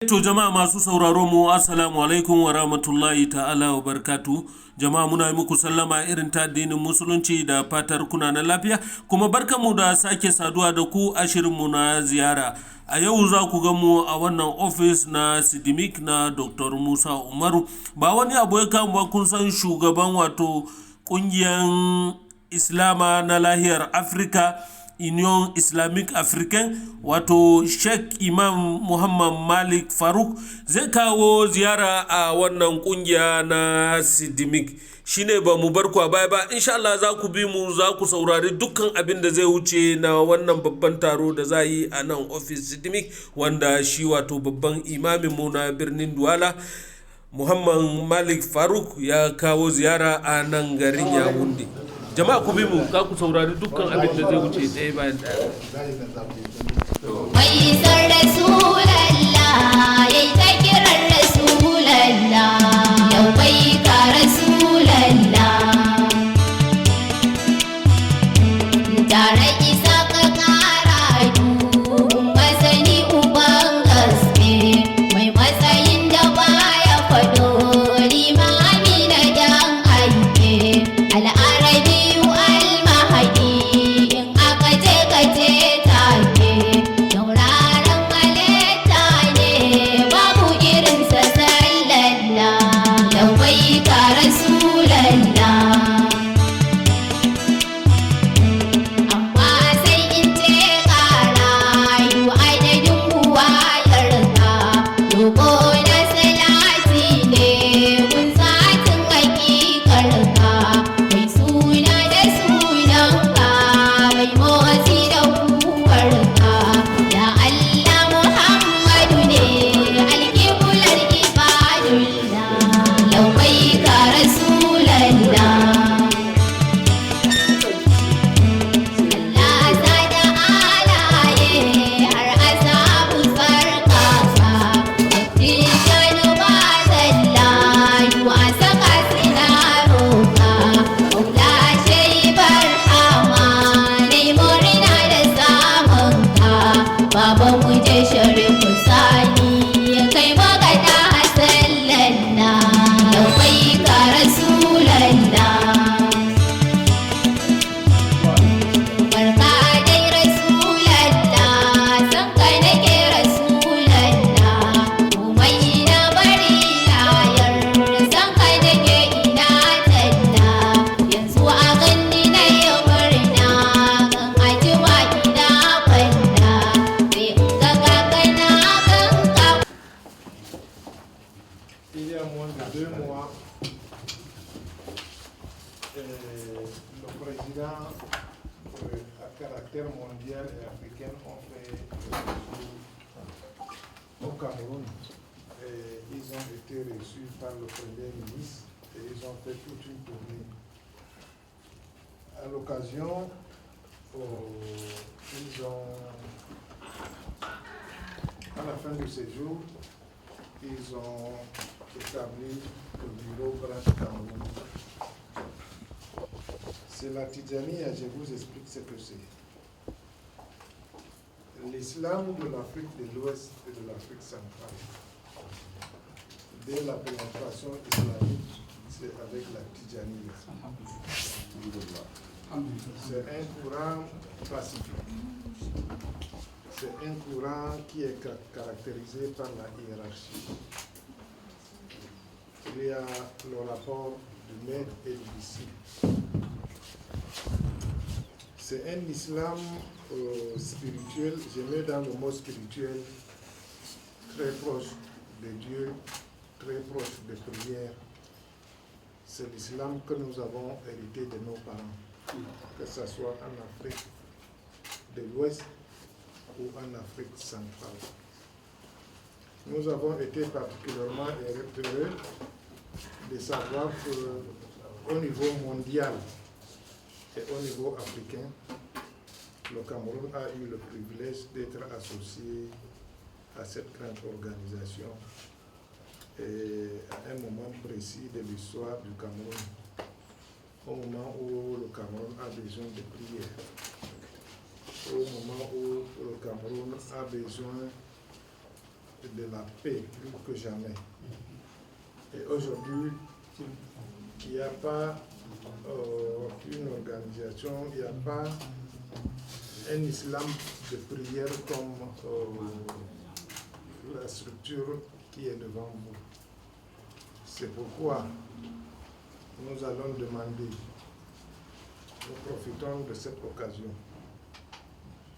To jama'a masu sauraro mu assalamu alaikum wa rahmatullahi ta'ala wa barkatu. Jama'a muna yi muku sallama irin ta addinin musulunci da fatar kuna na lafiya, kuma barkanmu da sake saduwa da ku a shirinmu na ziyara. A yau za ku ga mu a wannan ofis na Sidimik na Dr. Musa Umaru. Ba wani abu ya kama ba, kun san shugaban wato ƙungiyar Islama na lahiyar Afirka, Union Islamic African, wato Sheikh Imam Muhammad Malik Faruk zai kawo ziyara a wannan kungiya na Sidimik. Shine ba mu bar ku a baya ba, insha Allah za ku bi mu, za ku saurari dukkan abin da zai wuce na wannan babban taro da za yi a nan ofis Sidimik, wanda shi wato babban imamin mu na birnin Duwala Muhammad Malik Faruk ya kawo ziyara a nan garin Yawunde. Jama'a ku bi mu, ka ku saurari dukkan abin da zai wuce ɗaya bayan ɗaya. Mai san Rasulallah, yayi ta kiran Rasulallah, yau bai ka Rasulallah. Tare isa ka ƙara masani uban gaske, mai matsayin da baya faɗo, limami na dan aike, al'arabi mondiale et africaine ont fait au Cameroun. Et ils ont été reçus par le Premier ministre et ils ont fait toute une tournée. À l'occasion, à la fin de ces jours, ils ont établi le bureau branche Cameroun. C'est la Tidjaniya, je vous explique ce que c'est. L'islam de l'Afrique de l'Ouest et de l'Afrique centrale, dès la pénétration islamique, c'est avec la Tidjaniya. C'est un courant pacifique. C'est un courant qui est caractérisé par la hiérarchie. Il y a le rapport du maître et du disciple. C'est un islam spirituel, je mets dans le mot spirituel, très proche de Dieu, très proche des prières. C'est l'islam que nous avons hérité de nos parents, que ce soit en Afrique de l'Ouest ou en Afrique centrale. Nous avons été particulièrement heureux de savoir qu'au niveau mondial et au niveau africain, le Cameroun a eu le privilège d'être associé à cette grande organisation et à un moment précis de l'histoire du Cameroun, au moment où le Cameroun a besoin de prière, au moment où le Cameroun a besoin de la paix plus que jamais. Et aujourd'hui, il n'y a pas une organisation, il n'y a pas un islam de prière comme la structure qui est devant vous. C'est pourquoi nous allons demander, nous profitons de cette occasion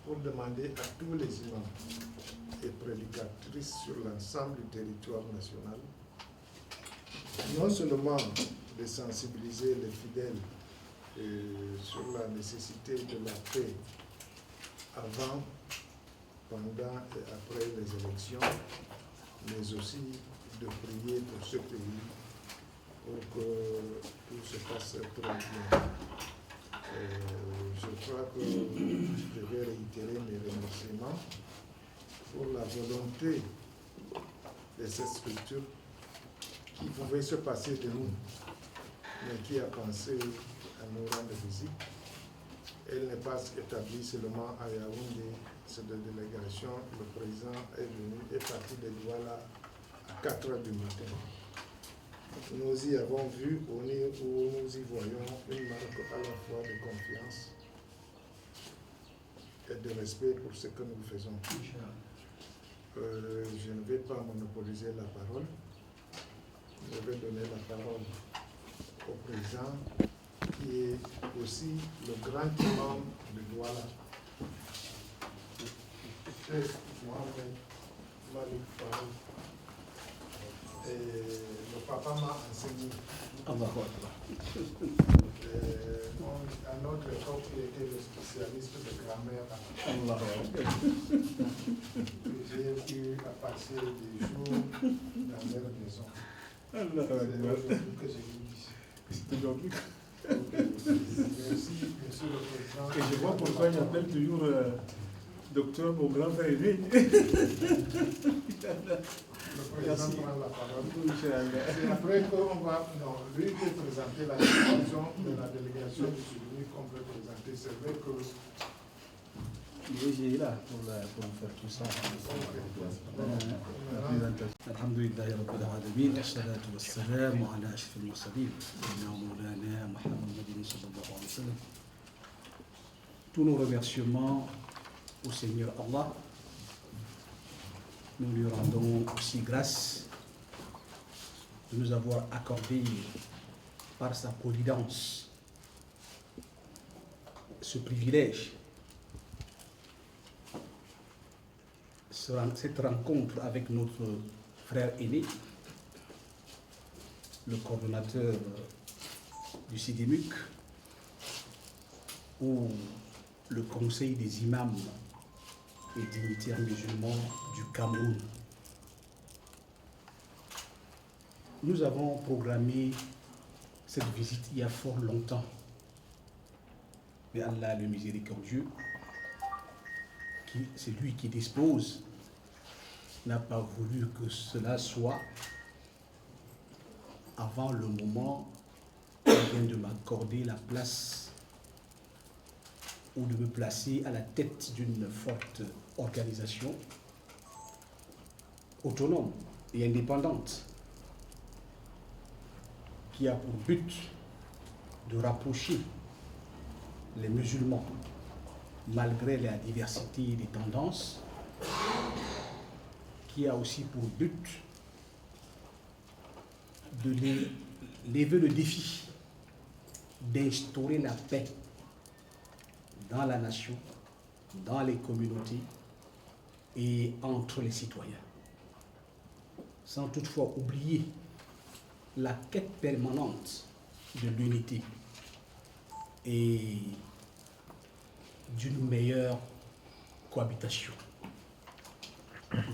pour demander à tous les imams et prédicatrices sur l'ensemble du territoire national, non seulement de sensibiliser les fidèles sur la nécessité de la paix avant, pendant et après les élections, mais aussi de prier pour ce pays, pour que tout se passe très bien. Je crois que je vais réitérer mes remerciements pour la volonté de cette structure qui pouvait se passer de nous, mais qui a pensé à nous rendre visite. Elle n'est pas établie seulement à Yaoundé, c'est de délégation. Le président est parti de Douala à 4 h du matin. Nous y avons vu, où nous y voyons une marque à la fois de confiance et de respect pour ce que nous faisons. Je ne vais pas monopoliser la parole. Je vais donner la parole au président, qui est aussi le grand imam de Douala. Cheikh Mohamed Malik Farouk. Et le papa m'a enseigné. À notre époque, il était le spécialiste de grammaire. J'ai eu à passer des jours dans leur maison. C'est aujourd'hui que j'ai vu ici. C'est aujourd'hui. Merci, monsieur le président. Et je vois pourquoi il appelle toujours docteur mon grand frère aîné. Le président prend la parole. C'est après qu'on va. Non, lui peut présenter la situation de la délégation du souvenir qu'on peut présenter. C'est vrai que. Il est là pour faire tout ça. الحمد لله رب العالمين والصلاة والسلام على أشرف المرسلين سيدنا مولانا محمد صلى الله عليه وسلم. Tous nos remerciements au Seigneur Allah. Nous lui rendons aussi grâce de nous avoir accordé par sa providence ce privilège, cette rencontre avec notre frère aîné, le coordonnateur du CIDEMUC, ou le conseil des imams et dignitaires musulmans du Cameroun. Nous avons programmé cette visite il y a fort longtemps, mais Allah le miséricordieux, c'est lui qui dispose, n'a pas voulu que cela soit avant le moment où il vient de m'accorder la place ou de me placer à la tête d'une forte organisation autonome et indépendante qui a pour but de rapprocher les musulmans malgré la diversité des tendances, qui a aussi pour but de lever le défi d'instaurer la paix dans la nation, dans les communautés et entre les citoyens, sans toutefois oublier la quête permanente de l'unité et d'une meilleure cohabitation.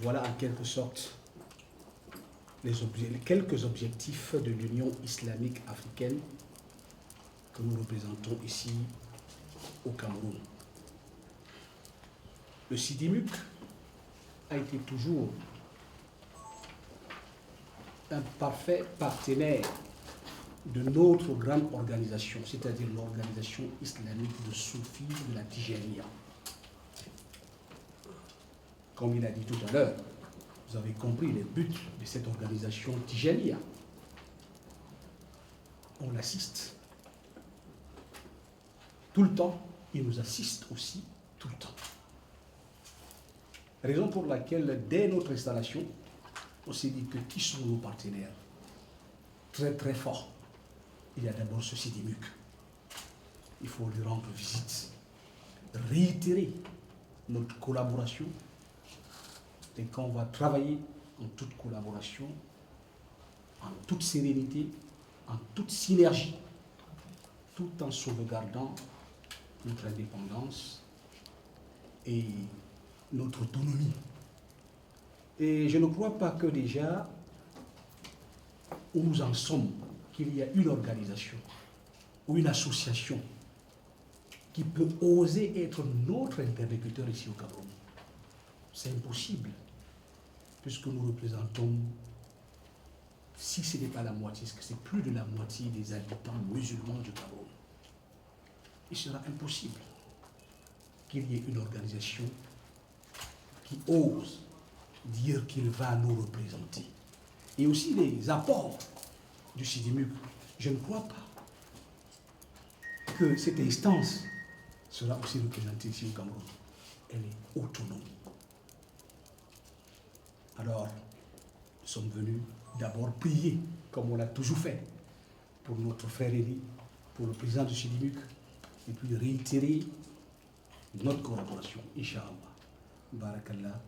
Voilà en quelque sorte quelques objectifs de l'Union islamique africaine que nous représentons ici au Cameroun. Le CIDEMUC a été toujours un parfait partenaire de notre grande organisation, c'est-à-dire l'organisation islamique de Soufis de la Tijaniya. Comme il a dit tout à l'heure, vous avez compris les buts de cette organisation Tijaniya. On l'assiste tout le temps, il nous assiste aussi tout le temps. Raison pour laquelle, dès notre installation, on s'est dit que qui sont nos partenaires très très forts. Il y a d'abord ce Sidi Muk. Il faut lui rendre visite, réitérer notre collaboration et qu'on va travailler en toute collaboration, en toute sérénité, en toute synergie, tout en sauvegardant notre indépendance et notre autonomie. Et je ne crois pas que déjà, où nous en sommes, qu'il y a une organisation ou une association qui peut oser être notre interlocuteur ici au Cameroun. C'est impossible, puisque nous représentons, si ce n'est pas la moitié, c'est plus de la moitié des habitants musulmans du Cameroun. Il sera impossible qu'il y ait une organisation qui ose dire qu'il va nous représenter. Et aussi les apports du Sidi Muk. Je ne crois pas que cette instance sera aussi représentée ici au Cameroun. Elle est autonome. Alors, nous sommes venus d'abord prier, comme on l'a toujours fait, pour notre frère Eli, pour le président du Sidi Muk, et puis réitérer notre collaboration, Inch'Allah. Barakallah.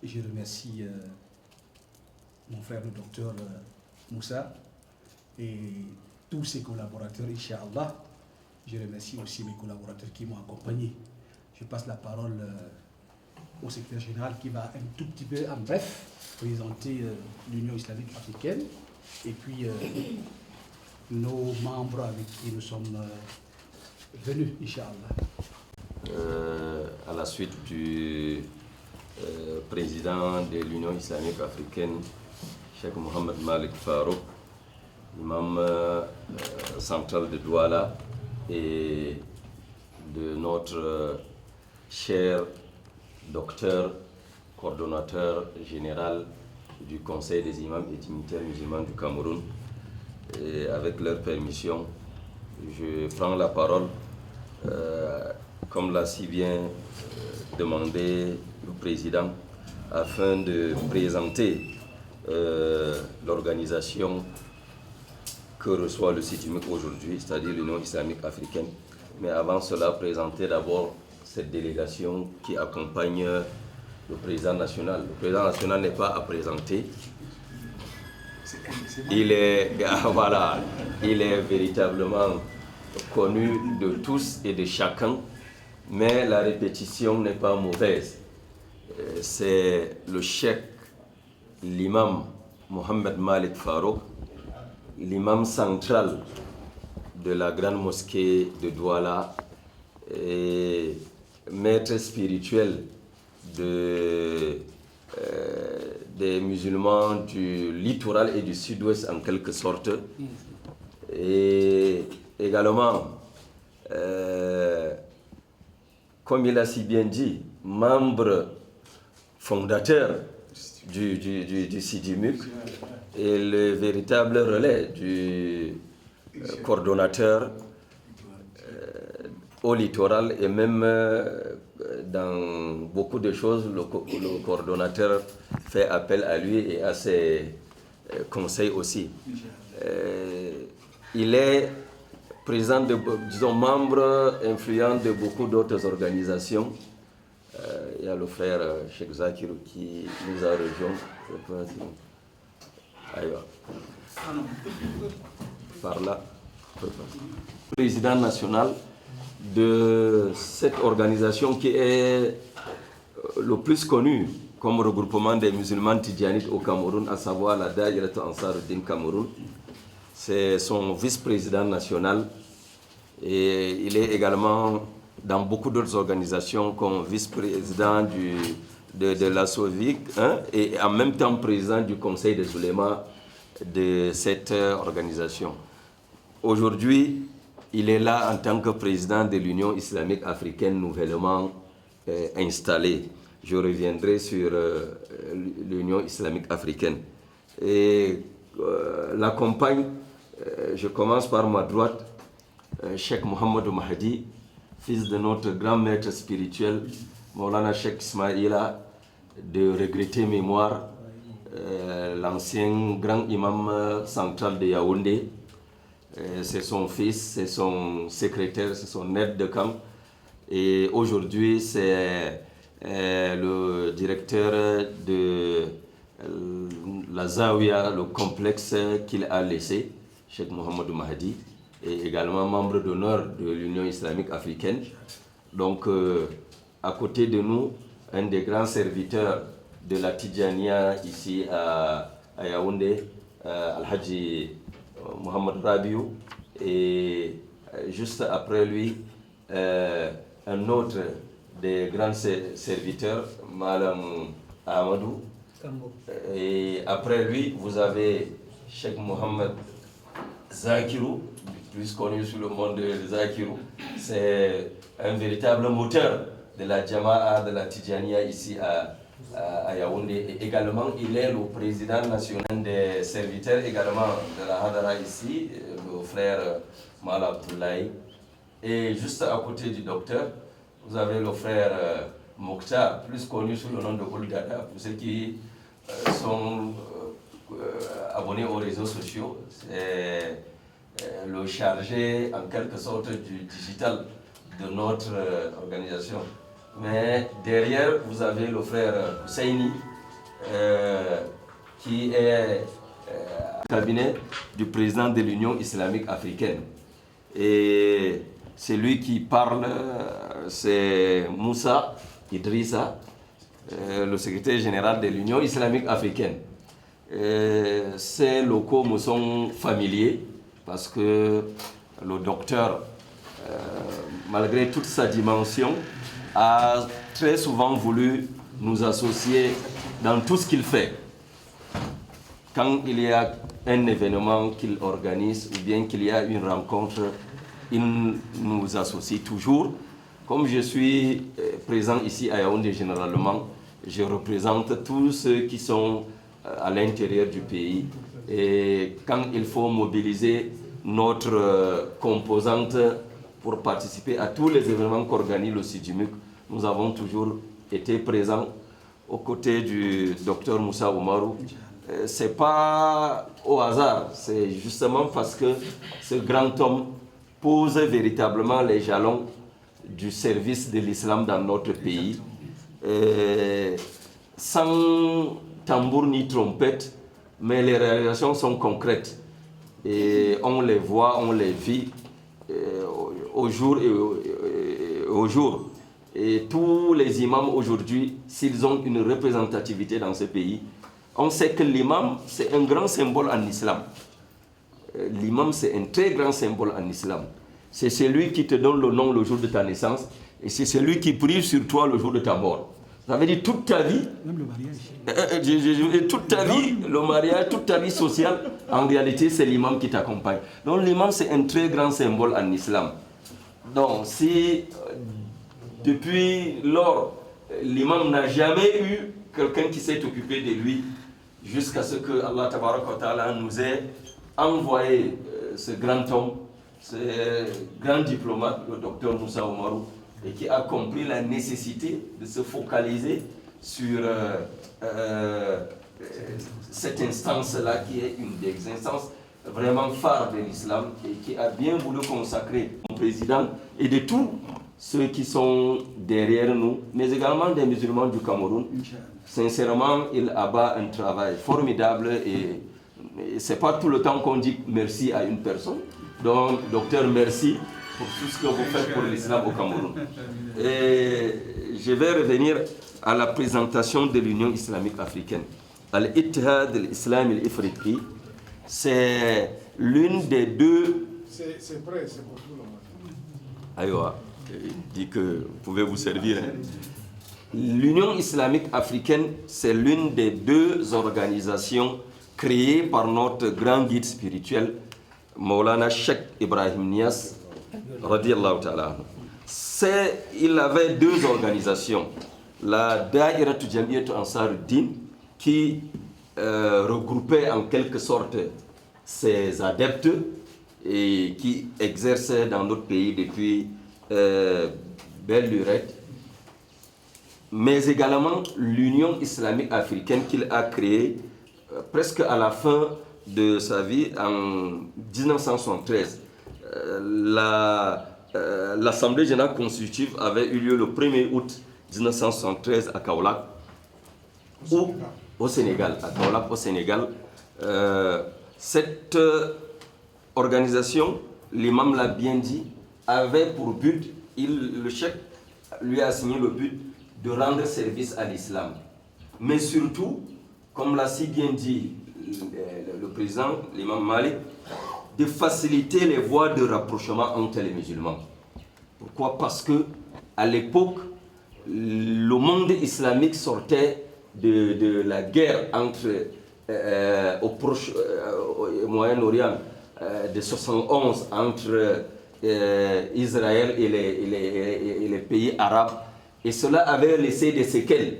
Et je remercie mon frère le docteur Moussa et tous ses collaborateurs, Inch'Allah. Je remercie aussi mes collaborateurs qui m'ont accompagné. Je passe la parole au secrétaire général qui va un tout petit peu, en bref, présenter l'Union islamique africaine et puis nos membres avec qui nous sommes venus, Inch'Allah. À la suite du président de l'Union islamique africaine, Cheikh Mohamed Malik Farouk, imam central de Douala, et de notre cher docteur, coordonnateur général du Conseil des imams et dignitaires musulmans du Cameroun. Et avec leur permission, je prends la parole, comme l'a si bien demandé le président, afin de présenter l'organisation que reçoit le Sidi Muk aujourd'hui, c'est-à-dire l'Union islamique africaine. Mais avant cela, présenter d'abord cette délégation qui accompagne le président national. Le président national n'est pas à présenter. Il est, voilà, il est véritablement connu de tous et de chacun, mais la répétition n'est pas mauvaise. C'est le cheikh, l'imam Mohamed Malik Farouk, l'imam central de la grande mosquée de Douala et maître spirituel des musulmans du littoral et du sud-ouest en quelque sorte, et également, comme il a si bien dit, membre fondateur du Sidi Muk et le véritable relais du coordonnateur au littoral, et même dans beaucoup de choses, le coordonnateur fait appel à lui et à ses conseils aussi. Il est président disons, membre influent de beaucoup d'autres organisations. Il y a le frère Cheikh Zakirou qui nous a rejoints. Par là. Président national de cette organisation qui est le plus connue comme regroupement des musulmans tidjanites au Cameroun, à savoir la Daïrat Ansar-ud-Din Cameroun. C'est son vice-président national et il est également dans beaucoup d'autres organisations comme vice-président de la SOVIC, hein, et en même temps président du conseil des oulémas de cette organisation. Aujourd'hui, il est là en tant que président de l'Union islamique africaine nouvellement installée. je reviendrai sur l'Union islamique africaine. Et l'accompagne, je commence par ma droite, Cheikh Mohamed Mahdi, fils de notre grand maître spirituel, Maulana Cheikh Ismaïla, de regrettée mémoire, l'ancien grand imam central de Yaoundé. C'est son fils, c'est son secrétaire, c'est son aide de camp. Et aujourd'hui, c'est le directeur de la Zawiya, le complexe qu'il a laissé, Cheikh Mohamed Mahdi, et également membre d'honneur de l'Union islamique africaine. Donc, à côté de nous, un des grands serviteurs de la Tidjania ici à Yaoundé, Al-Haji Mohamed Rabiou, et juste après lui, un autre des grands serviteurs, Madame Ahmadou. Et après lui, vous avez Cheikh Mohamed Zakirou, plus connu sous le monde de Zakirou. C'est un véritable moteur de la Jama'a, de la Tidjania ici à Yaoundé. Et également, il est le président national des serviteurs également de la Hadara ici, le frère Mala Abdoulaye. Et juste à côté du docteur, vous avez le frère Mokhtar, plus connu sous le nom de Oulgada, pour ceux qui sont abonnés aux réseaux sociaux. C'est le chargé en quelque sorte du digital de notre organisation. Mais derrière, vous avez le frère Husseini, qui est cabinet du président de l'Union islamique africaine. Et c'est lui qui parle, c'est Moussa Idrissa, le secrétaire général de l'Union islamique africaine. Ces locaux me sont familiers parce que le docteur, malgré toute sa dimension, a très souvent voulu nous associer dans tout ce qu'il fait. Quand il y a un événement qu'il organise ou bien qu'il y a une rencontre, il nous associe toujours. Comme je suis présent ici à Yaoundé généralement, je représente tous ceux qui sont à l'intérieur du pays. Et quand il faut mobiliser notre composante pour participer à tous les événements qu'organise le SIDJUMUC, nous avons toujours été présents aux côtés du docteur Moussa Oumarou. Ce n'est pas au hasard, c'est justement parce que ce grand homme pose véritablement les jalons du service de l'islam dans notre pays. Sans tambour ni trompette, mais les réalisations sont concrètes. Et on les voit, on les vit au jour et au jour. Et tous les imams aujourd'hui, s'ils ont une représentativité dans ce pays, on sait que l'imam, c'est un grand symbole en islam. L'imam, c'est un très grand symbole en islam. C'est celui qui te donne le nom le jour de ta naissance et c'est celui qui prie sur toi le jour de ta mort. Ça veut dire toute ta vie, Même le mariage. toute ta vie, le mariage, toute ta vie sociale, en réalité, c'est l'imam qui t'accompagne. Donc l'imam, c'est un très grand symbole en islam. Donc si depuis lors, l'imam n'a jamais eu quelqu'un qui s'est occupé de lui, jusqu'à ce que Allah Tabaraka wa Ta'ala nous ait envoyé ce grand homme, ce grand diplomate, le docteur Moussa Oumarou, et qui a compris la nécessité de se focaliser sur cette instance-là, qui est une des instances vraiment phares de l'islam, et qui a bien voulu consacrer mon président et de tous ceux qui sont derrière nous, mais également des musulmans du Cameroun. Sincèrement, il abat un travail formidable et ce n'est pas tout le temps qu'on dit merci à une personne. Donc, docteur, merci pour tout ce que vous faites pour l'islam au Cameroun. Et je vais revenir à la présentation de l'Union islamique africaine. Al-Ittihad al-Islam al-Ifriqi, c'est l'une des deux... C'est prêt, c'est pour tout le monde. Aïwa, il dit que vous pouvez vous servir. Hein. L'Union islamique africaine, c'est l'une des deux organisations créées par notre grand guide spirituel, Maulana Cheikh Ibrahim Niass, radiyallahu ta'ala. Il avait deux organisations. la Da'iratul Jamiyyat Ansaruddin, qui regroupait en quelque sorte ses adeptes et qui exerçait dans notre pays depuis belle lurette, mais également l'Union islamique africaine qu'il a créée presque à la fin de sa vie en 1973. L'Assemblée générale constitutive avait eu lieu le 1er août 1973 à Kaolack, au Sénégal, à Kaolack, au Sénégal. Cette organisation, l'imam l'a bien dit, avait pour but, le chef lui a assigné le but de rendre service à l'islam. Mais surtout, comme l'a si bien dit le président, l'imam Malik, de faciliter les voies de rapprochement entre les musulmans. Pourquoi? Parce que à l'époque, le monde islamique sortait de la guerre entre au Moyen-Orient de 71 entre Israël et les pays arabes, et cela avait laissé des séquelles,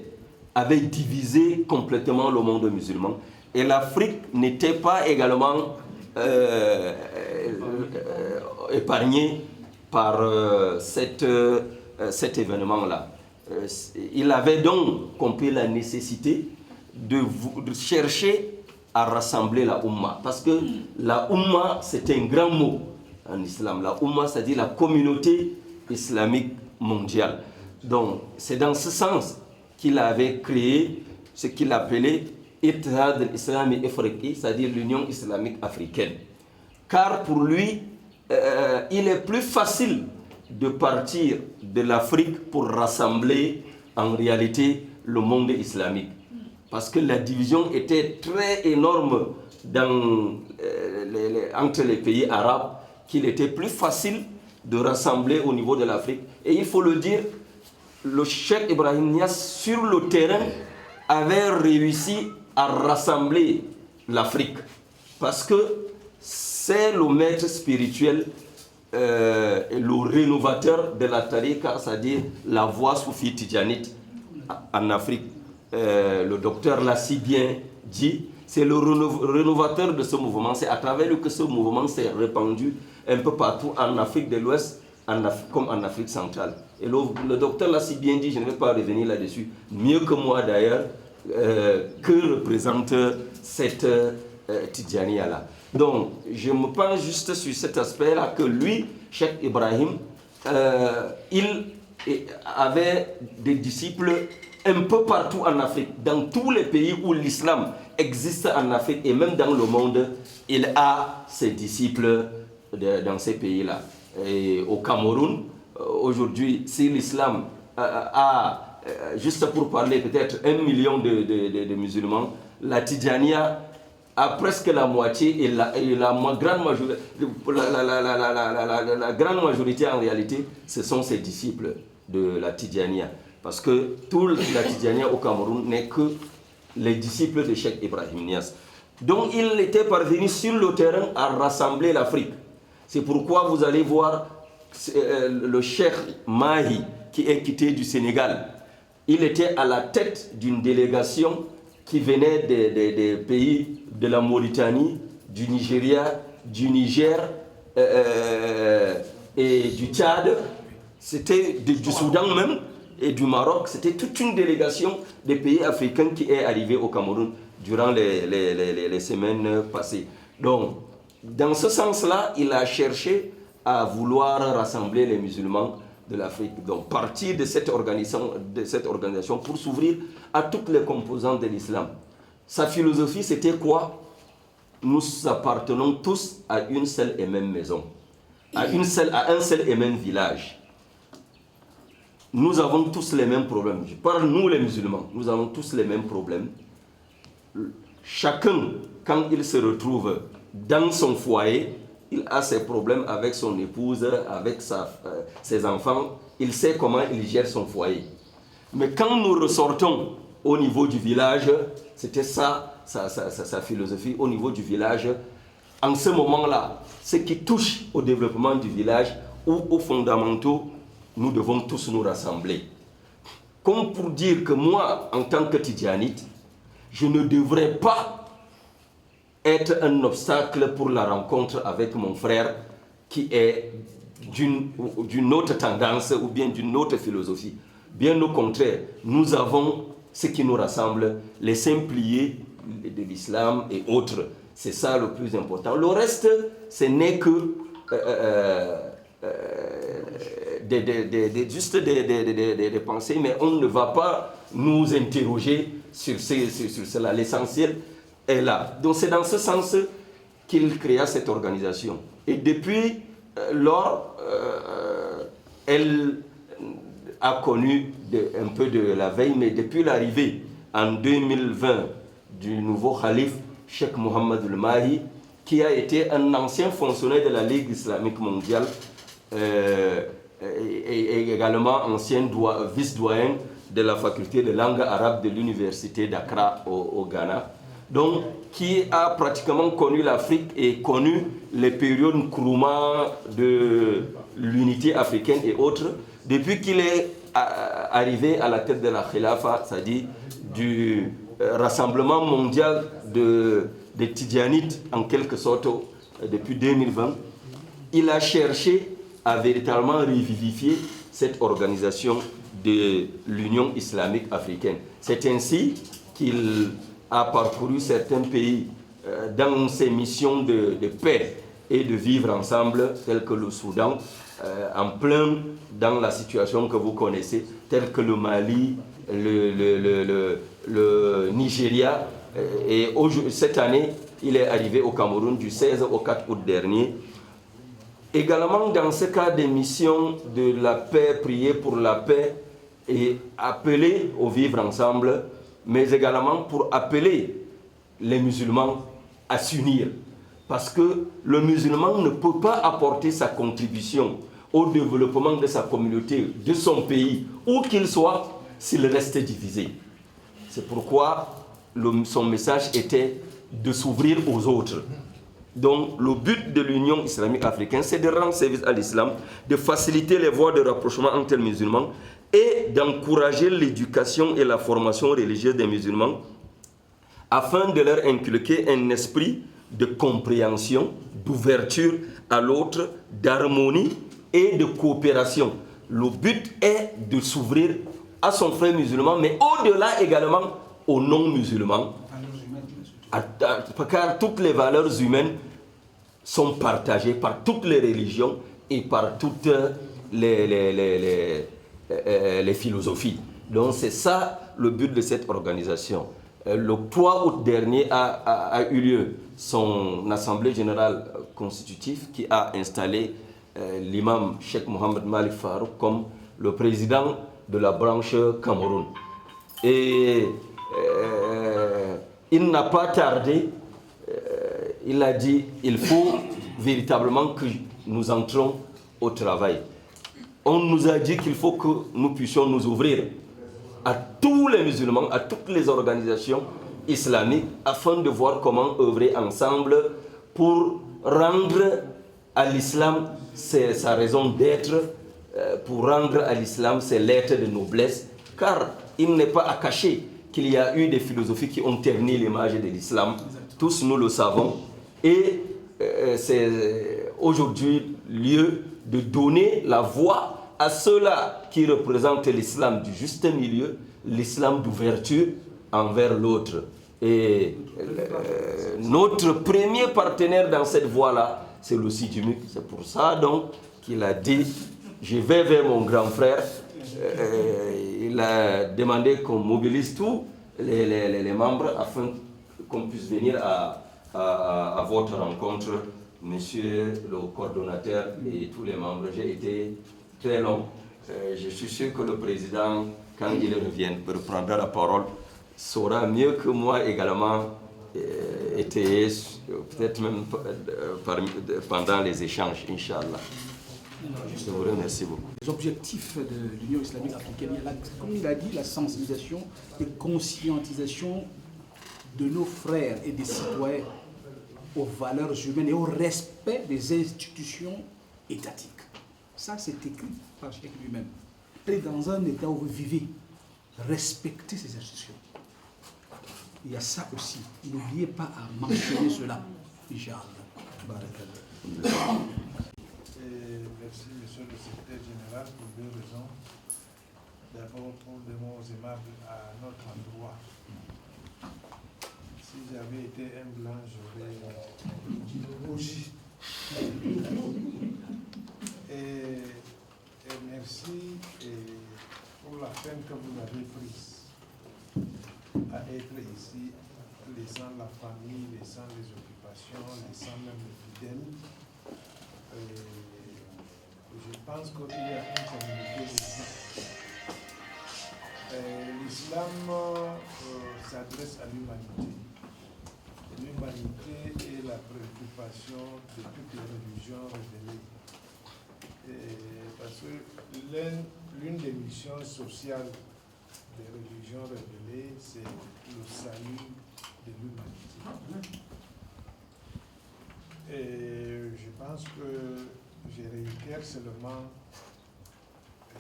avait divisé complètement le monde musulman, et l'Afrique n'était pas également épargnée par cet événement-là. Il avait donc compris la nécessité de chercher à rassembler la Oumma. Parce que la Oumma, c'est un grand mot en islam. La Oumma, c'est-à-dire la communauté islamique mondiale. Donc, c'est dans ce sens qu'il avait créé ce qu'il appelait Ittihad al-Islami Afriqi, c'est-à-dire l'Union islamique africaine. Car pour lui, il est plus facile de partir de l'Afrique pour rassembler en réalité le monde islamique. Parce que la division était très énorme entre les pays arabes, qu'il était plus facile de rassembler au niveau de l'Afrique. Et il faut le dire, le cheikh Ibrahim Niasse, sur le terrain, avait réussi à rassembler l'Afrique. Parce que c'est le maître spirituel, le rénovateur de la tariqa, c'est-à-dire la voie soufie tidjanite en Afrique. Le docteur l'a si bien dit, c'est le rénovateur de ce mouvement. C'est à travers lui que ce mouvement s'est répandu un peu partout en Afrique de l'Ouest, comme en Afrique centrale. Et le docteur l'a si bien dit, je ne vais pas revenir là-dessus, mieux que moi d'ailleurs, que représente cette Tidjania-là. Donc, je me penche juste sur cet aspect-là, que lui, Cheikh Ibrahim, il avait des disciples un peu partout en Afrique. Dans tous les pays où l'islam existe en Afrique et même dans le monde, il a ses disciples dans ces pays-là. Et au Cameroun, aujourd'hui, si l'islam a, juste pour parler, peut-être 1 million de musulmans, la Tidjania a presque la moitié, et la grande majorité en réalité, ce sont ses disciples de la Tidjania. Parce que tout la Tidjania au Cameroun n'est que les disciples de Cheikh Ibrahim Niasse. Donc il était parvenu sur le terrain à rassembler l'Afrique. C'est pourquoi vous allez voir le Cheikh Mahi, qui est quitté du Sénégal. Il était à la tête d'une délégation qui venait des pays de la Mauritanie, du Nigeria, du Niger et du Tchad. C'était du Soudan même et du Maroc. C'était toute une délégation des pays africains qui est arrivée au Cameroun durant les semaines passées. Donc, dans ce sens-là, il a cherché à vouloir rassembler les musulmans de l'Afrique. Donc, partir de cette organisation pour s'ouvrir à toutes les composantes de l'islam. Sa philosophie, c'était quoi? Nous appartenons tous à une seule et même maison, à un seul et même village. Nous avons tous les mêmes problèmes. Je parle, nous les musulmans, nous avons tous les mêmes problèmes. Chacun, quand il se retrouve dans son foyer, il a ses problèmes avec son épouse, avec ses enfants. Il sait comment il gère son foyer. Mais quand nous ressortons au niveau du village, c'était ça sa philosophie, au niveau du village. En ce moment-là, ce qui touche au développement du village ou aux fondamentaux, nous devons tous nous rassembler. comme pour dire que moi, en tant que Tidjanite, je ne devrais pas être un obstacle pour la rencontre avec mon frère qui est d'une autre tendance ou bien d'une autre philosophie. Bien au contraire, nous avons ce qui nous rassemble, les Templiers de l'islam et autres. C'est ça le plus important. Le reste, ce n'est que juste des pensées, mais on ne va pas nous interroger sur cela. L'essentiel est là. Donc c'est dans ce sens qu'il créa cette organisation. Et depuis lors, elle a connu un peu de la veille, mais depuis l'arrivée en 2020 du nouveau calife, Cheikh Mohammed al-Mahi, qui a été un ancien fonctionnaire de la Ligue islamique mondiale et également ancien vice-doyen de la faculté de langue arabe de l'université d'Accra au Ghana, donc qui a pratiquement connu l'Afrique et connu les périodes Nkrumah de l'unité africaine et autres, depuis qu'il est arrivé à la tête de la Khilafa, c'est-à-dire du rassemblement mondial des Tidjanites en quelque sorte depuis 2020, il a cherché à véritablement revivifier cette organisation de l'Union islamique africaine. C'est ainsi qu'il a parcouru certains pays dans ses missions de paix et de vivre ensemble, tels que le Soudan, en plein dans la situation que vous connaissez, tels que le Mali, le Nigeria, et cette année, il est arrivé au Cameroun du 16 au 4 août dernier. Également, dans ce cas des missions de la paix, prier pour la paix et appeler au vivre ensemble, mais également pour appeler les musulmans à s'unir. Parce que le musulman ne peut pas apporter sa contribution au développement de sa communauté, de son pays, où qu'il soit, s'il reste divisé. C'est pourquoi son message était de s'ouvrir aux autres. Donc le but de l'Union islamique africaine, c'est de rendre service à l'islam, de faciliter les voies de rapprochement entre les musulmans et d'encourager l'éducation et la formation religieuse des musulmans afin de leur inculquer un esprit de compréhension, d'ouverture à l'autre, d'harmonie et de coopération. Le but est de s'ouvrir à son frère musulman, mais au-delà également aux non-musulmans, car toutes les valeurs humaines sont partagées par toutes les religions et par toutes les philosophies. Donc c'est ça le but de cette organisation. Le 3 août dernier a eu lieu son assemblée générale constitutive qui a installé l'imam Cheikh Mohammed Malik Farouk comme le président de la branche Cameroun. Et il n'a pas tardé, il a dit il faut véritablement que nous entrons au travail. On nous a dit qu'il faut que nous puissions nous ouvrir à tous les musulmans, à toutes les organisations islamiques, afin de voir comment œuvrer ensemble pour rendre à l'islam sa raison d'être, pour rendre à l'islam ses lettres de noblesse, car il n'est pas à cacher qu'il y a eu des philosophies qui ont terni l'image de l'islam. Tous nous le savons. Et c'est aujourd'hui lieu de donner la voix à ceux-là qui représentent l'islam du juste milieu, l'islam d'ouverture envers l'autre. Et notre premier partenaire dans cette voie-là, c'est le Sidimuk. C'est pour ça donc qu'il a dit, je vais vers mon grand frère. Il a demandé qu'on mobilise tous les membres afin qu'on puisse venir à votre rencontre, monsieur le coordonnateur et tous les membres. J'ai été très long. Je suis sûr que le président, quand il reprendra la parole, saura mieux que moi également étayer, peut-être même pendant les échanges, Inch'Allah. Je vous remercie beaucoup. Les objectifs de l'Union islamique africaine, il y a comme il a dit, la sensibilisation et conscientisation de nos frères et des citoyens aux valeurs humaines et au respect des institutions étatiques. Ça, c'est écrit par Cheikh lui-même. Et dans un état où vous vivez, respecter ces institutions. Il y a ça aussi. N'oubliez pas à mentionner cela. Inch'Allah. Barakallah. Merci, monsieur le secrétaire général, pour deux raisons. D'abord, pour des mots aimables à notre endroit. Si j'avais été un blanc, j'aurais rougi. Et merci pour la peine que vous avez prise à être ici, laissant la famille, laissant les occupations, laissant même les fidèles. Je pense qu'il y a une communauté ici. L'islam s'adresse à l'humanité. L'humanité est la préoccupation de toutes les religions révélées. Parce que l'une des missions sociales des religions révélées, c'est le salut de l'humanité. Et je pense que je réitère seulement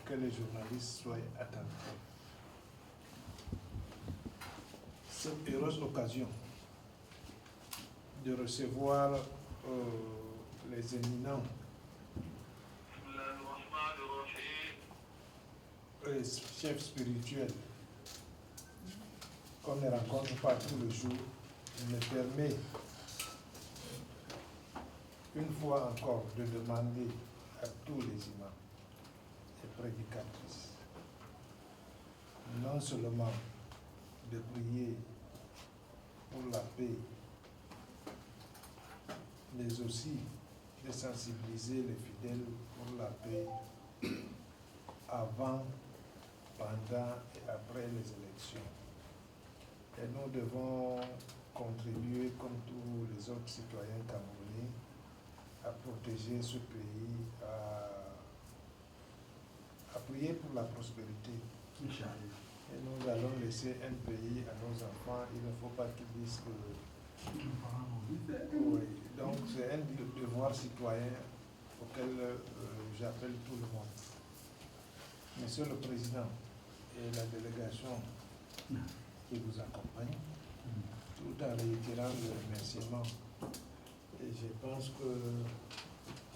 que les journalistes soient attentifs. Cette heureuse occasion de recevoir les éminents chefs spirituels qu'on ne rencontre pas tous les jours me permet une fois encore de demander à tous les imams et prédicatrices non seulement de prier pour la paix, mais aussi de sensibiliser les fidèles pour la paix avant, pendant et après les élections. Et nous devons contribuer, comme tous les autres citoyens camerounais, à protéger ce pays, à prier pour la prospérité. Et nous allons laisser un pays à nos enfants. Il ne faut pas qu'ils disent que... Oui. Donc c'est un devoir citoyen auquel j'appelle tout le monde. Monsieur le Président et la délégation qui vous accompagne, tout en réitérant le remerciement. Et je pense que,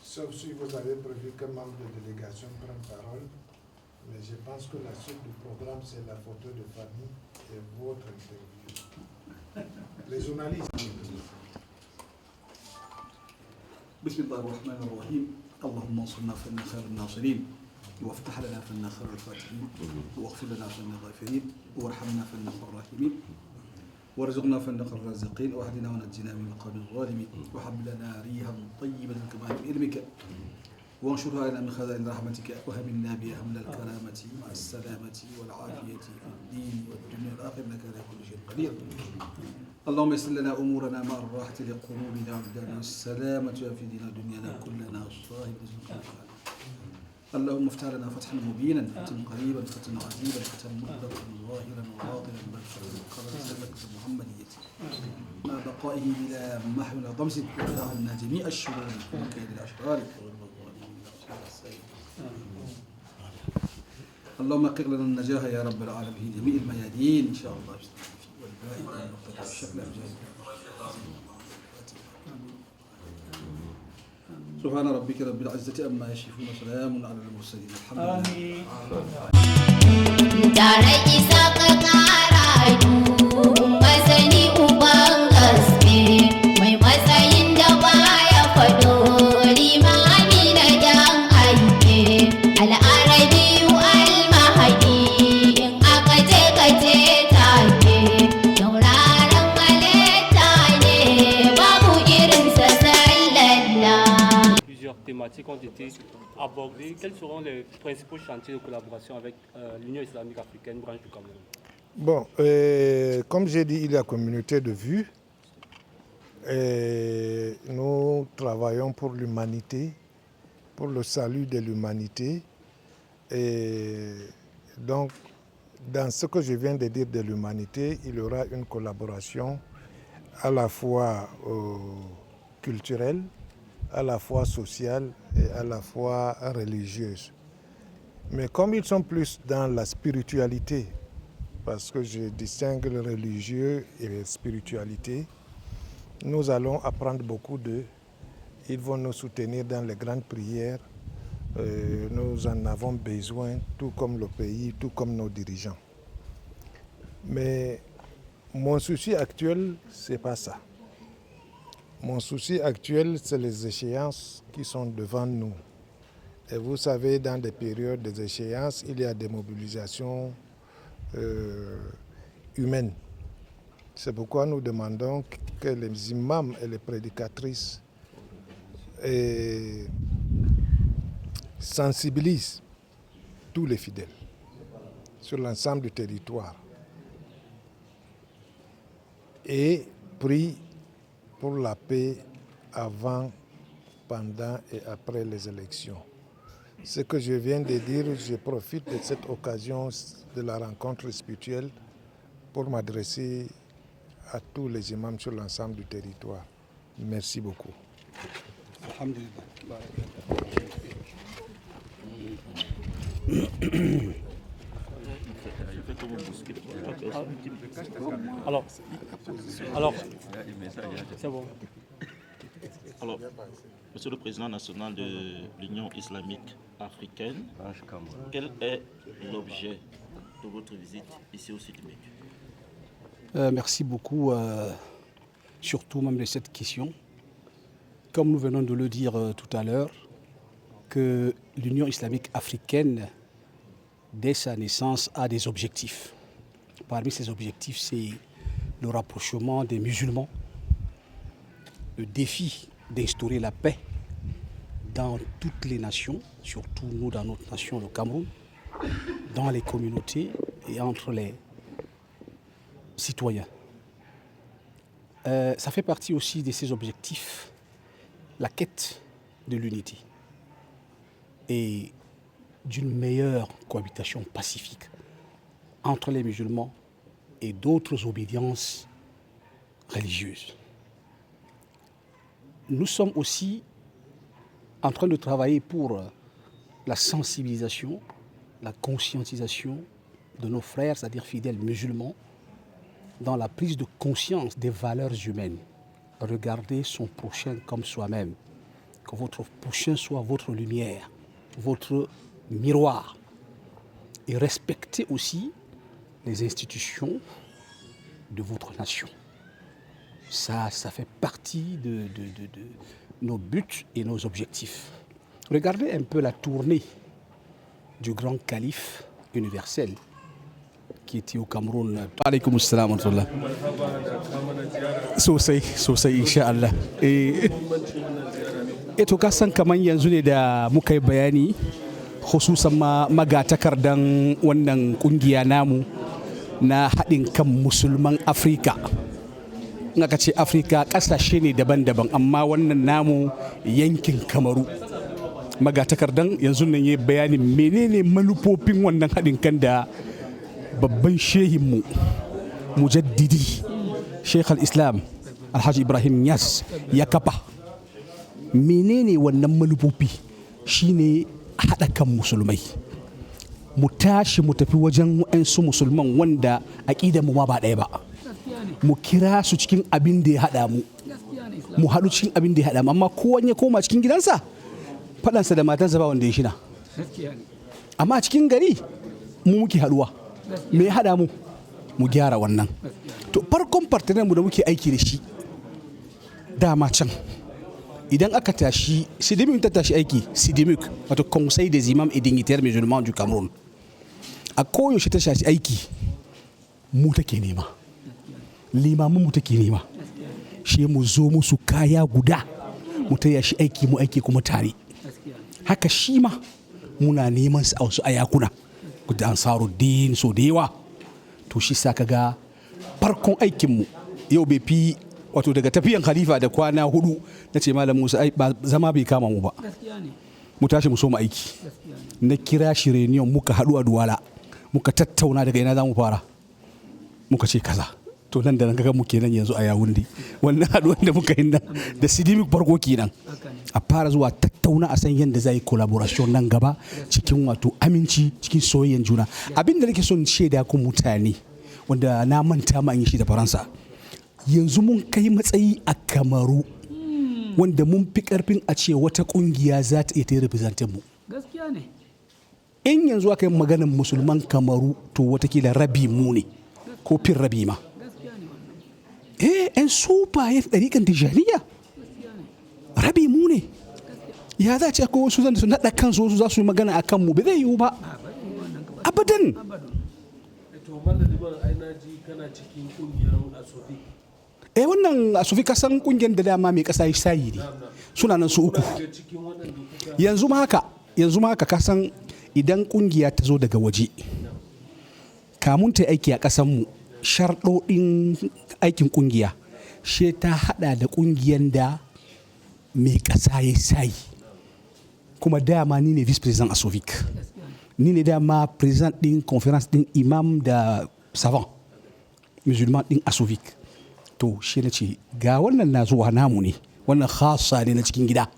sauf si vous avez prévu qu'un membre de délégation prenne parole, mais je pense que la suite du programme, c'est la photo de famille et votre interview. Les journalistes. بسم الله الرحمن الرحيم اللهم انصرنا فإنا خير الناصرين وافتح لنا فإنا خير الفاتحين واغفر لنا فإنا الغافرين وارحمنا فإنا الراحمين وارزقنا فإنك الرازقين واهدنا ونجنا من القوم الظالمين وحب لنا ريحا طيبة كما بعلمك وانشرها لنا من خزائن رحمتك وهمنا بها من الكرامة مع السلامة والعافية في الدين والدنيا والآخرة إنك على كل شيء قدير. اللهم يسر لنا أمورنا مع الراحة لقلوبنا وابدانا والسلامة في ديننا ودنيانا كلنا صاحب اللهم افتح لنا فتحا مبينا فتحا قريبا فتحا عجيبا فتحا مطلقا ظاهرا وباطنا بالفضل قبل سلامة محمدية مع بقائه بلا محو ولا ضمس وجعلنا جميع الشرور من كيد الأشرار اللهم اقر لنا النجاح يا رب العالمين في جميع الميادين ان شاء الله والباقي والشكل سبحان ربك رب العزة أما يصفون وسلام على المرسلين الحمد لله. Tare isa ka kara masani uban gaske mai matsayin da baya fado limami na dan aike al'arabi al-mahadi in aka je take tauraron halitta ne babu irinsa sallallahu. Plusieurs thématiques ont été abordées. Quels seront les principaux chantiers de collaboration avec l'Union islamique africaine, branche du Cameroun? Bon, comme j'ai dit, il y a communauté de vues. Nous travaillons pour l'humanité, pour le salut de l'humanité. Et donc, dans ce que je viens de dire de l'humanité, il y aura une collaboration à la fois culturelle, à la fois sociale et à la fois religieuse. Mais comme ils sont plus dans la spiritualité parce que je distingue le religieux et la spiritualité. Nous allons apprendre beaucoup d'eux. Ils vont nous soutenir dans les grandes prières. Nous en avons besoin, tout comme le pays, tout comme nos dirigeants. Mais mon souci actuel, ce n'est pas ça. Mon souci actuel, c'est les échéances qui sont devant nous. Et vous savez, dans des périodes des échéances, il y a des mobilisations humaines. C'est pourquoi nous demandons que les imams et les prédicatrices sensibilisent tous les fidèles sur l'ensemble du territoire et prient pour la paix avant, pendant et après les élections. Ce que je viens de dire, je profite de cette occasion de la rencontre spirituelle pour m'adresser à tous les imams sur l'ensemble du territoire. Merci beaucoup. Alors, c'est bon. Alors, Monsieur le Président national de l'Union islamique africaine, quel est l'objet de votre visite ici au Sud-Médu? Merci beaucoup, surtout même de cette question. Comme nous venons de le dire tout à l'heure, que l'Union islamique africaine, dès sa naissance, a des objectifs. Parmi ces objectifs, c'est le rapprochement des musulmans, le défi d'instaurer la paix dans toutes les nations, surtout nous dans notre nation, le Cameroun, dans les communautés et entre les citoyens. Ça fait partie aussi de ces objectifs, la quête de l'unité et d'une meilleure cohabitation pacifique entre les musulmans et d'autres obédiences religieuses. Nous sommes aussi en train de travailler pour la sensibilisation, la conscientisation de nos frères, c'est-à-dire fidèles musulmans, dans la prise de conscience des valeurs humaines. Regardez son prochain comme soi-même. Que votre prochain soit votre lumière, votre miroir. Et respectez aussi les institutions de votre nation. Ça fait partie de nos buts et nos objectifs. Regardez un peu la tournée du grand calife universel qui était au Cameroun. Alaykoum salam wa rahmatullah. Sosai, inshallah. To ka san kaman yanzu ne da muka yi bayani khususan magatakardan wannan kungiya namu na haɗin kan musulman Afirka. In aka ce Afirka ƙasashe ne daban-daban amma wannan namu yankin Kamaru. Magatakardan yanzu nan yi bayanin menene manufofin wannan haɗin kan da babban shehinmu mujaddidi Sheikh al-Islam Alhaji Ibrahim Niass ya kafa. Menene wannan manufofi shine haɗa kan musulmai. Mu tashi mu tafi wajen wa'ansu musulman wanda aƙidar mu ma ba ɗaya ba. Mu kira su cikin abin da ya haɗa mu. Mu haɗu cikin abin da ya haɗa mu amma kowanne ya koma cikin gidansa faɗansa da matansa ba wanda ya shina. Amma a cikin gari mu muke haɗuwa. Me ya haɗa mu? Mu gyara wannan. To farkon partner mu da muke aiki da shi dama can idan aka tashi Sidimuk ta tashi aiki Sidimuk wato Conseil des imams et dignitaires musulmans du Cameroun a koyaushe ta tashi aiki mu take nema limamin mu take nema shi mu zo musu kaya guda mu taya shi aiki mu aiki kuma tare haka shi ma muna neman su a wasu ayakuna da Ansaruddin so da yawa to shi sa kaga farkon aikinmu yau bai fi wato daga tafiyan khalifa da kwana 4 na ce malam Musa ba zama bai kama mu ba mu tashi mu so mu aiki na kira shi reunion muka haɗu a Duwala muka tattauna daga ina za mu fara muka ce kaza to nan da nan kaga mu kenan yanzu a Yawundi wannan haɗuwan da muka yi nan da Sidimuk farko kenan a fara zuwa tattauna a san yadda za yi collaboration nan gaba cikin wato aminci cikin soyayyen juna abin da nake son shaida ku mutane wanda na manta ma in yi shi da Faransa. Yanzu mun kai matsayi a Kamaru wanda mun fi karfin a ce wata kungiya za ta iya ta representin mu. Gaskiya ne. In yanzu aka yi maganin musulman Kamaru to watakila rabi mu ne ko fin rabi ma. ‘Yan sufayen ɗariƙan Tijjaniya rabi mu ne. Ya za ce ko wasu zan su naɗa kansu wasu za su yi magana a kanmu ba zai yiwu ba. Abadan. To malami ban aina ji kana cikin kungiyar Asofi. Wannan Asofi kasan kungiyar da dama mai ƙasa sayi ne. Suna nan su uku. Yanzu ma haka kasan idan kungiya ta zo daga waje kamun ta aiki a ƙasanmu sharɗoɗin aikin kungiya she ta hada da kungiyar da mai ƙasa ya sayi. Kuma dama ni ne vice president a Sovic, ni ne dama president din conference din imam da savant musulman din a Sovic. To shi na ce ga wannan na zuwa namu ne, wannan khasa ne na cikin gida,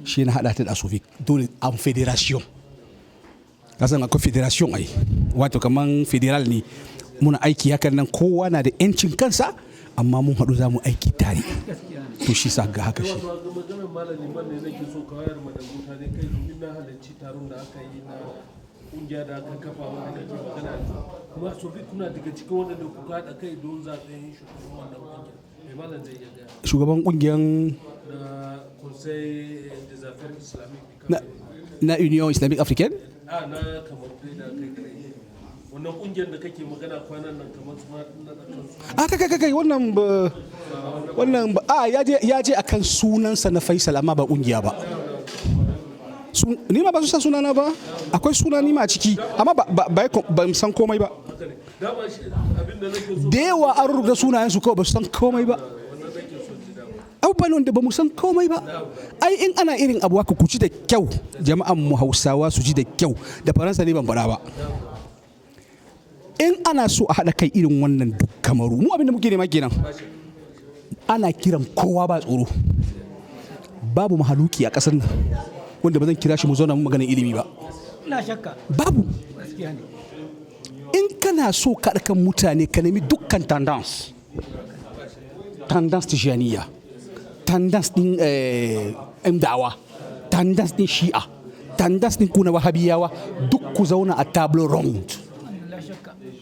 shi na hada ta da Sovic. Dole an federation, kasan akwai federation ai, wato kaman federal ne, muna aiki hakan nan kowa na da 'yancin kansa amma mun haɗu za mu aiki tare. To shi sa ga haka shi. Maganar malami man ne nake so ka wayar ma da mutane kai, domin na halarci taron da aka yi na kungiya da aka kafa wanda kake magana kuma Sofi kuna daga cikin waɗanda kuka haɗa kai don zaɓen shugaban wannan kungiya. Mai malam zai iya gaya. Shugaban kungiyar na Conseil des Affaires Islamiques na Union Islamique Africaine. Na kamar dai da kai kare. Wannan kungiyar da kake magana kwanan nan kamar su na kansu. Kai wannan ba ya je akan sunansa na Faisal amma ba kungiya ba. Ni ma ba su san sunana ba, akwai suna ni ma a ciki amma ba san komai ba. Da yawa an rubuta sunayen su kawai ba su san komai ba. Abubuwan da ba mu san komai ba. Ai in ana irin abu haka ku ci da kyau, jama'an mu Hausawa su ji da kyau, da Faransa ne ban faɗa ba. In ana so a haɗa kai irin wannan duk Kamaru, mu abinda muke nema kenan. Ana kiran kowa ba tsoro. Babu mahaluki a ƙasar nan wanda ba zan kira shi mu zauna mu maganin ilimi ba. Ina shakka. Babu. In kana so ka haɗa kan mutane ka nemi dukkan tendance. Tendance Tijaniya, tendance ɗin Mdawa, tendance ɗin Shi'a, tendance ɗin kuna Wahabiyawa, duk ku zauna a table round.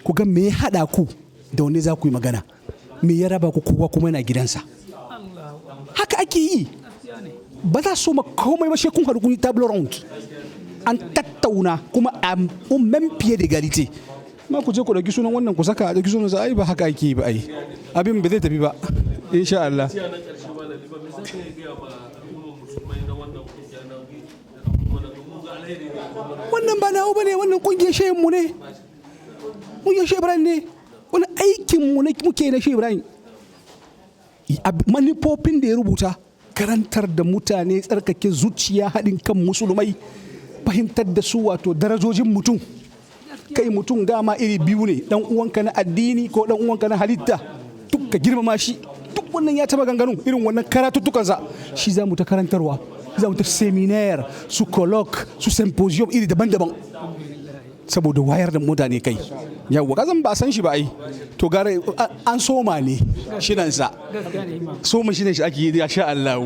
Ku ga me ya haɗa ku da wanda za ku yi magana, me ya raba ku kowa kuma yana gidansa. Haka ake yi. Ba za su ma komai ba shi kun haɗu kun yi table round. An tattauna kuma a même pied d'égalité. Ma ku je ku ɗauki sunan wannan ku saka a ɗauki sunan sa ai ba haka ake yi ba ai. Abin ba zai tafi ba. Insha Allah. Wannan ba nawo bane, wannan kungiyar shehin mu ne. Kungiyar Shehu Ibrahim ne. Wani aikin mu ne muke na Shehu Ibrahim. Manufofin da ya rubuta karantar da mutane, tsarkake zuciya, haɗin kan musulmai, fahimtar da su wato darajojin mutum. Kai mutum dama iri biyu ne, dan uwanka na addini ko dan uwanka na halitta, duk ka girmama shi. Duk wannan ya taba ganganun irin wannan karatuttukansa shi za mu ta karantarwa, za mu ta seminar, su colloque, su symposium iri daban-daban saboda wayar da mutane kai. Yawwa kazan ba san shi ba ai, to gara an soma ne shinansa, soma shi ne shi ake yi, ya sha Allah.